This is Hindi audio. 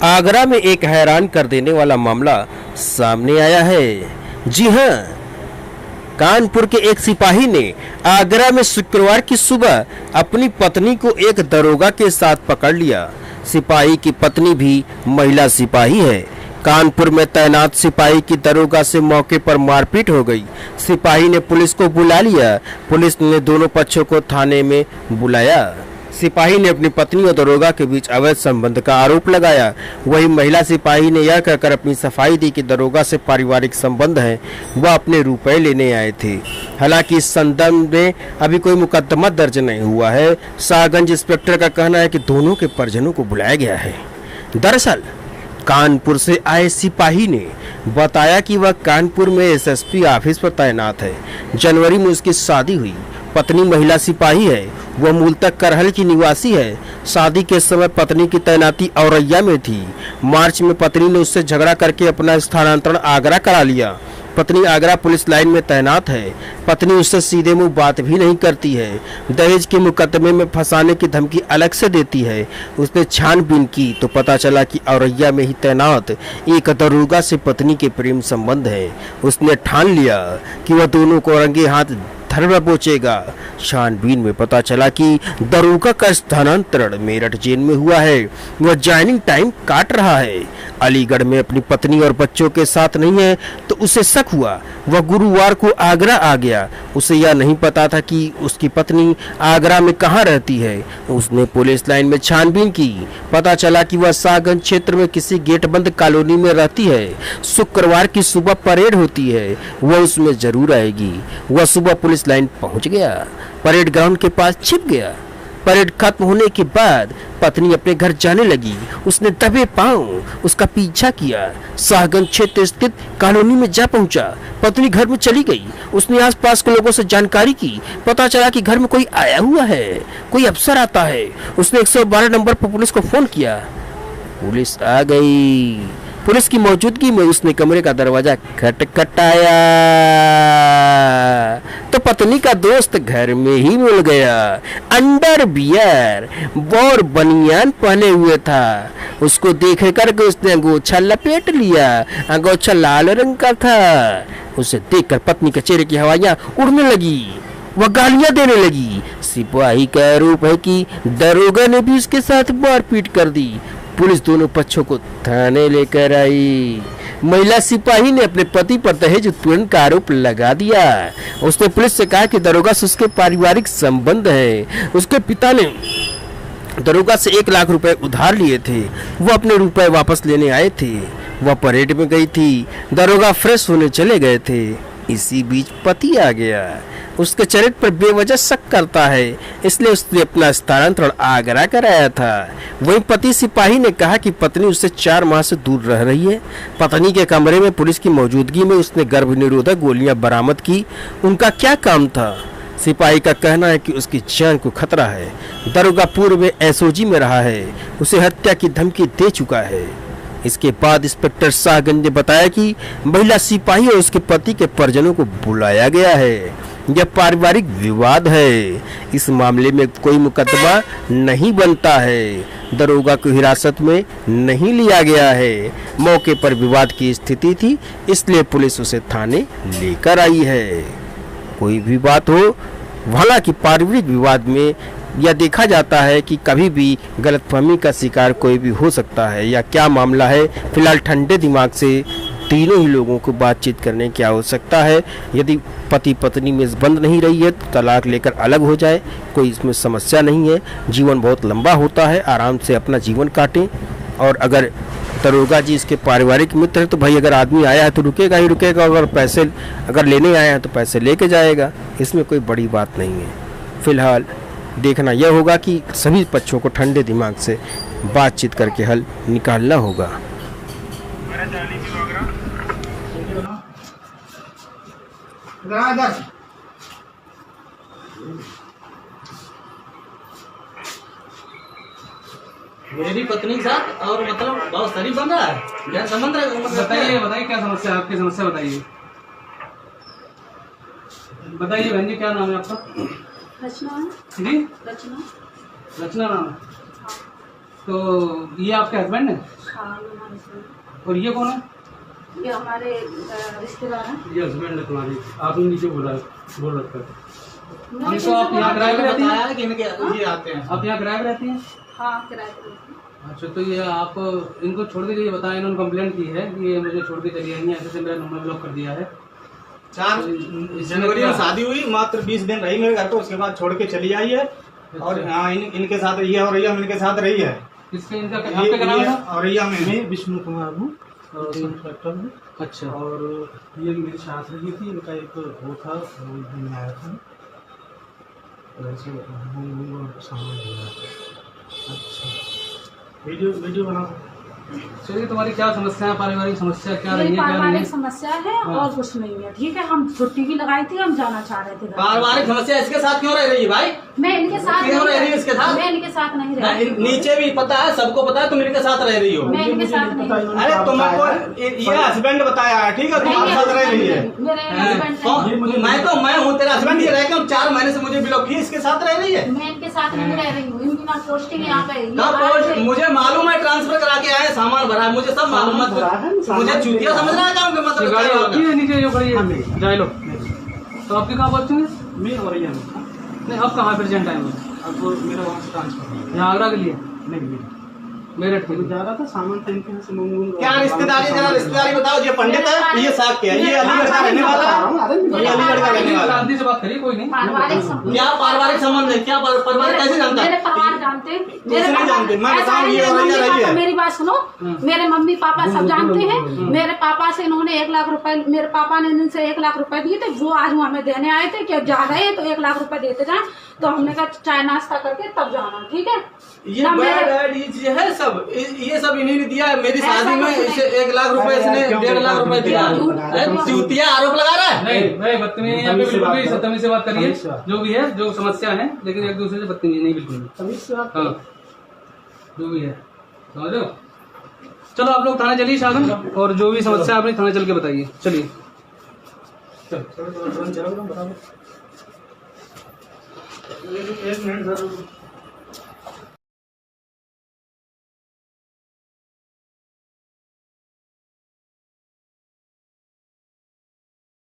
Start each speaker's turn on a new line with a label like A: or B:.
A: आगरा में एक हैरान कर देने वाला मामला सामने आया है। जी हां, कानपुर के एक सिपाही ने आगरा में शुक्रवार की सुबह अपनी पत्नी को एक दरोगा के साथ पकड़ लिया। सिपाही की पत्नी भी महिला सिपाही है। कानपुर में तैनात सिपाही की दरोगा से मौके पर मारपीट हो गई। सिपाही ने पुलिस को बुला लिया। पुलिस ने दोनों पक्षों को थाने में बुलाया। सिपाही ने अपनी पत्नी और दरोगा के बीच अवैध संबंध का आरोप लगाया। वहीं महिला सिपाही ने यह कहकर अपनी सफाई दी कि दरोगा से पारिवारिक संबंध है, वह अपने रुपए लेने आए थे। हालांकि इस संदर्भ में अभी कोई मुकदमा दर्ज नहीं हुआ है। शाहगंज इंस्पेक्टर का कहना है कि दोनों के परिजनों को बुलाया गया है। दरअसल कानपुर से आए सिपाही ने बताया कि वह कानपुर में एसएसपी ऑफिस पर तैनात है। जनवरी में उसकी शादी हुई। पत्नी महिला सिपाही है। वह मूलतः करहल की निवासी है। शादी के समय पत्नी की तैनाती औरैया में थी। मार्च में पत्नी ने उससे झगड़ा करके अपना स्थानांतरण आगरा करा लिया। पत्नी आगरा पुलिस लाइन में तैनात है। पत्नी उससे सीधे मुंह बात भी नहीं करती है। दहेज के मुकदमे में फंसाने की धमकी अलग से देती है। उसने छानबीन की तो पता चला कि औरैया में ही तैनात एक दरोगा से पत्नी के प्रेम संबंध है। उसने ठान लिया कि वह दोनों को रंगे हाथ धर पहुंचेगा। छानबीन में पता चला कि दरोगा का स्थानांतरण मेरठ जेल में हुआ है। वह ज्वाइनिंग टाइम काट रहा है। अलीगढ़ में अपनी पत्नी और बच्चों के साथ नहीं है तो उसे शक हुआ। वह गुरुवार को आगरा आ गया। उसे यह नहीं पता था कि उसकी पत्नी आगरा में कहां रहती है। उसने पुलिस लाइन में छानबीन की। पता चला कि वह शाहगंज क्षेत्र में किसी गेट बंद कॉलोनी में रहती है। शुक्रवार की सुबह परेड होती है, वह उसमें जरूर आएगी। वह सुबह पुलिस लाइन पहुंच गया। परेड ग्राउंड के पास छिप गया। परेड खत्म होने के बाद पत्नी अपने घर जाने लगी। उसने दबे पांव उसका पीछा किया। शाहगंज क्षेत्र स्थित कॉलोनी में जा पहुंचा। पत्नी घर में चली गई। उसने आसपास के लोगों से जानकारी की। पता चला कि घर में कोई आया हुआ है, कोई अफसर आता है। उसने 112 नंबर पर पुलिस को फोन किया। पुलिस आ गई। पुलिस की मौजूदगी में उसने कमरे का दरवाजा खटखटाया तो पत्नी का दोस्त घर में ही मिल गया। अंडर बियर और बनियान पहने हुए था। उसको देख करके उसने अंगोछा लपेट लिया। अंगोछा लाल रंग का था। उसे देखकर पत्नी के चेहरे की हवाइयां उड़ने लगी। वह गालियां देने लगी। सिपाही का आरोप है कि दरोगा ने भी उसके साथ मारपीट कर दी। पुलिस दोनों पक्षों को थाने लेकर आई। महिला सिपाही ने अपने पति पर दहेज उत्पीड़न का आरोप लगा दिया। उसने पुलिस से कहा कि दरोगा से उसके पारिवारिक संबंध है। उसके पिता ने दरोगा से 1 लाख रुपए उधार लिए थे। वो अपने रुपए वापस लेने आए थे। वह परेड में गई थी। दरोगा फ्रेश होने चले गए थे। इसी बीच पति आ गया। उसके चरित्र पर बेवजह शक करता है, इसलिए उसने अपना स्थानांतरण आगरा कराया था। वहीं पति सिपाही ने कहा कि पत्नी उससे 4 माह से दूर रह रही है। पत्नी के कमरे में पुलिस की मौजूदगी में उसने गर्भ निरोधक गोलियां बरामद की। उनका क्या काम था? सिपाही का कहना है कि उसकी जान को खतरा है। दरोगा पूर्व में एसओजी में रहा है। उसे हत्या की धमकी दे चुका है। इसके बाद इंस्पेक्टर शाहगंज ने बताया कि महिला सिपाही और उसके पति के परिजनों को बुलाया गया है। यह पारिवारिक विवाद है। इस मामले में कोई मुकदमा नहीं बनता है। दरोगा को हिरासत में नहीं लिया गया है। मौके पर विवाद की स्थिति थी, इसलिए पुलिस उसे थाने लेकर आई है। कोई भी बात हो, हालांकि पारिवारिक विवाद में यह देखा जाता है कि कभी भी गलतफहमी का शिकार कोई भी हो सकता है। या क्या मामला है, फिलहाल ठंडे दिमाग से तीनों ही लोगों को बातचीत करने की आवश्यकता है। यदि पति पत्नी में बंद नहीं रही है तो तलाक लेकर अलग हो जाए, कोई इसमें समस्या नहीं है। जीवन बहुत लंबा होता है, आराम से अपना जीवन काटें। और अगर दरोगा जी इसके पारिवारिक मित्र है तो भाई अगर आदमी आया है तो रुकेगा ही रुकेगा। अगर पैसे अगर लेने आया है तो पैसे लेके जाएगा। इसमें कोई बड़ी बात नहीं है। फिलहाल देखना यह होगा कि सभी पक्षों को ठंडे दिमाग से बातचीत करके हल निकालना होगा।
B: मेरी पत्नी के साथ और मतलब बहुत शरीफ बन रहा है। क्या संबंध है?
C: बताइए क्या समस्या है? आपकी समस्या बताइए। बताइए बहन जी, क्या नाम है आपका?
D: रचना
C: जी,
D: रचना
C: रचना नाम है। तो ये आपके हस्बैंड है?
D: हाँ मेहमान से।
C: और ये कौन है?
D: ये हमारे रिश्तेदार हैं।
C: ये हस्बैंड है तुम्हारे, आपने नीचे बोल रखा है।
D: मैंने
C: तो
D: किसी
C: आप
D: को
C: यहाँ किराए पे रहती हैं?
B: बताया कि इनके ये आते हैं।
C: आप यहाँ किराए पे रहती हैं?
D: हाँ किराए पे रहती हैं।
C: अच्छा, तो ये आप इनको छोड़ के ये बताएं, इन्होंने कंप्लेंट की है कि ये मुझे छोड़ के चली आई है, ऐसे से मेरा नंबर ब्लॉक कर दिया है।
B: 4 जनवरी में शादी हुई, मात्र 20 दिन रही मेरे घर पे, उसके बाद छोड़ के चली आई है। और हाँ इनके साथ रही है, और औरैया में इनके साथ रही है।
C: इसके इनका आपका क्या नाम है?
B: औरैया में
E: मैं विष्णु कुमार हूँ, इंस्पेक्टर हूँ।
C: अच्छा,
E: और ये मेरी साथ रही थी, इनका एक वो था, वो घूमने आया था, वैसे घूम सामान लिया था। अच्छा, वीडियो बनाओ।
C: चलिए, तुम्हारी क्या समस्या है, पारिवारिक समस्या क्या रही
D: मेरी
C: है, क्या नहीं
D: पारिवारिक
C: है?
D: समस्या है
C: हाँ।
D: और कुछ नहीं है। ठीक है, हम छुट्टी भी लगाई थी, हम जाना चाह रहे थे घर।
B: पारिवारिक समस्या इसके साथ क्यों रह रही है भाई?
D: मैं इनके साथ
B: क्यों
D: नहीं
B: रह रही है इसके साथ?
D: मैं इनके साथ नहीं रह रही।
B: नीचे भी पता है, सबको पता है तुम इनके साथ रह रही हो।
D: मैं इनके साथ नहीं रह रही।
B: अरे तुमको ये हस्बैंड बताया है, ठीक है, तुम्हारे साथ रह रही है।
D: मेरे हस्बैंड
B: मैं हूँ तेरा हस्बैंड, ये रह के 4 महीने से मुझे ब्लॉक किया, इसके साथ रह रही है।
D: मैं इनके साथ नहीं रह रही हूँ। इनकी ना पोस्टिंग यहाँ पे है।
B: कब पोस्ट? मुझे मालूम है, ट्रांसफर करा के आए, सामान भरा है, मुझे सब मालूम है। मुझे चूतिया समझ रहा है क्या उनके
C: ये
B: मतलब
C: गाड़ी
B: क्या
C: आपकी
B: होगा?
C: है नीचे जो खड़ी है? जाए लो। तो आपके कहाँ पहुँचे हैं?
E: मैं औरैया में,
C: नहीं, अब कहाँ प्रेजेंट टाइम में?
E: अब मेरा वहाँ से ट्रांसफर
C: यहाँ आगरा के लिए,
E: नहीं,
C: मेरठ के
E: मैं
C: लिए।
E: जा रहा था सामान था इनके यहाँ से मंगूंगा।
B: क्या रिश्तेदारी, जरा रिश्तेदारी बताओ। ये पंडित है, ये साक्य है, ये अलीगढ़ का रहने वाला है, ये अलीगढ़ का रहने वाला है।
C: शांति से बात करिए, कोई नहीं।
D: पारिवारिक संबंध।
B: क्या पारिवारिक संबंध है? क्या परिवार कैसे जानता
D: मेरे
B: है?
D: परिवार जानते हैं।
B: नहीं जानते, मैं
D: ऐसा
B: बताऊं,
D: है,
B: ये
D: मेरे
B: औरैया
D: मम्मी
B: रही
D: पापा,
B: है।
D: मेरी बात सुनो। मेरे मम्मी पापा सब जानते हैं। मेरे पापा से इन्होंने 1 लाख रुपए, मेरे पापा ने इनसे 1 लाख रुपए दिए थे। वो आज वो हमें देने आए थे कि जा रहे हैं तो 1 लाख रुपए देते जाए। तो हमने कहा चाय नाश्ता करके तब जाना, ठीक है।
B: ये
D: ना
B: बैड
D: मेरे-
B: ऐड ये चीज है सब, ये सब इन्हीं ने दिया है। मेरी
D: ऐसा
B: शादी में
D: कुछ
B: इसे
D: नहीं।
B: 1 लाख रुपए, इसने 1.5 लाख रुपए दिया। चूतिया आरोप लगा रहा है।
C: नहीं भाई, बदतमीजी यहाँ पे बिल्कुल भी सत्तमी से बात करिए,
E: तमीज से बात।
C: जो भी है, जो समस्या है, लेकिन एक दूसरे से बदतमीजी नहीं, बिल्कुल भी।
E: तमीज से आप
C: हाँ, जो भी है, समझ रहे हो? चलो आप लोग थाने चलिए शासन, और जो भी समस्या है अपनी थाने चल के बताइए। चलिए,
E: चलो, चलो, चलो, बराबर। एक मिनट सर।